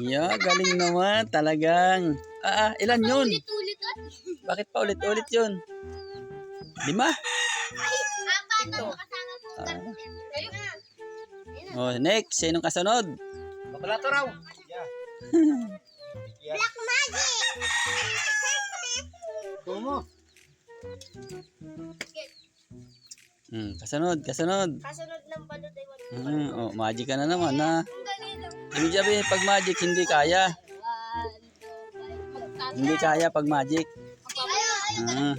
Yeah, galing naman. Talagang. Ilan yun? Ulit-ulit at. Bakit pa ulit-ulit yun? 5? Ay, apat. Ito. Kasama po. Kayo na. Oh, next. Sinong kasunod? Bakla to raw. Yeah. Black magic. Tumo. Kasunod. Kasunod ng balot ay Magic ka na naman ha. Ang galing lang. Ibig sabihin, pag magic, hindi kaya. 1, 2, 3. Hindi kaya pag magic. Ayun.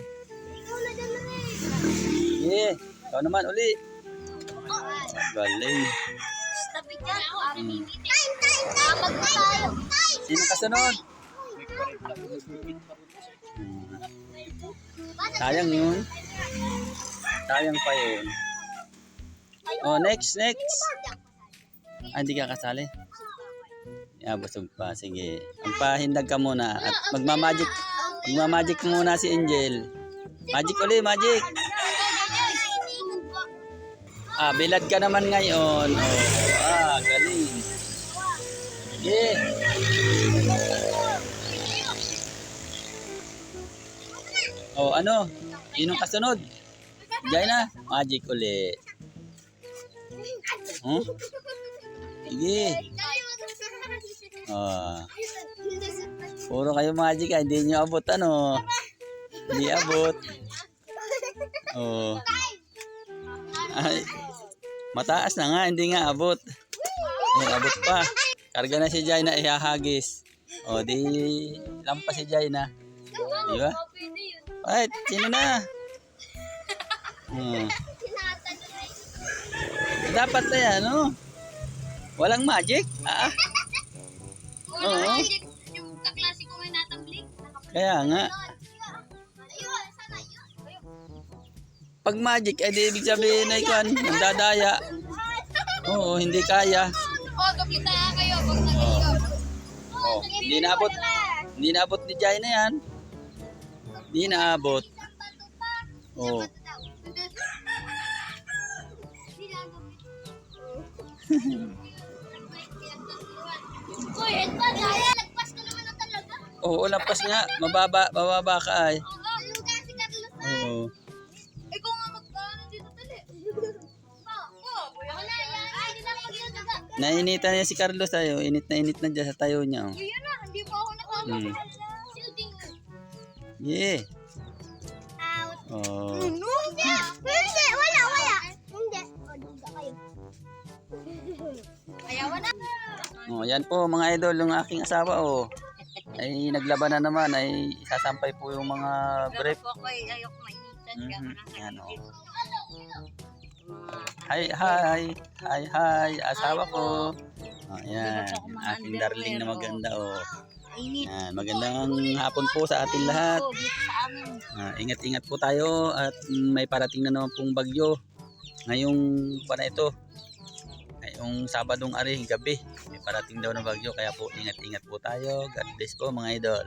Ikaw na dyan na Yeah. Ikaw naman uli. Galing. Tabi dyan. Time. Kapag na tayo. Sinong kasunod? Sayang yun. Sayang pa yun. Oh, next. Hindi ka kasali. Busog pa. Sige. Magpahindag ka muna. At magmamagic. Magmamagic muna si Angel. Magic uli, magic. Bilad ka naman ngayon. Galing. Sige. Ano? Sinong kasunod? Diyan na. Magic uli. Sige. Puro kayo magic hindi nyo abot ano. Hindi abot. Ay, mataas na nga, hindi nga abot. Abot pa. Karga na si Jai na ihahagis. Di lampas si Jai na. Di ba? Ay, sino na? Dapat na yan, no? Walang magic? Oo. Yung kaklase ko may natambling. Kaya nga. Pag magic, di ibig sabihin na ikaw, nandadaya. Oo, hindi kaya. Kapita kayo pag nagayo. Hindi naabot. Hindi naabot ni Jai na yan. Hindi naabot. Uy, headband, lagpas ka naman na talaga. Oo, lampas nga. Mababa ka ay. Ano ka si Carlos? Oo. Ikaw nga magkano dito tali. Wala yan. Ay, hindi na ako magdadaga. Nainitan niya si Carlos tayo. Init na dyan sa tayo niya. Yun na, hindi pa ako nakakala. Shooting. Yeah. Out. Oh. Hindi, wala. Hindi. Duga kayo. Ayaw na. Yan po mga idol, yung aking asawa ay naglaban na naman, ay sasampay po yung mga brief. Ako ay ayoko mainitan ka. Yan Hi, asawa ko. Yan, aking darling na maganda Yan, magandang hapon po sa ating lahat. Ingat-ingat po tayo at may parating na naman pong bagyo. Ngayong ito. Yung Sabadong gabi, may parating daw na bagyo, kaya po ingat-ingat po tayo. God bless po mga idol.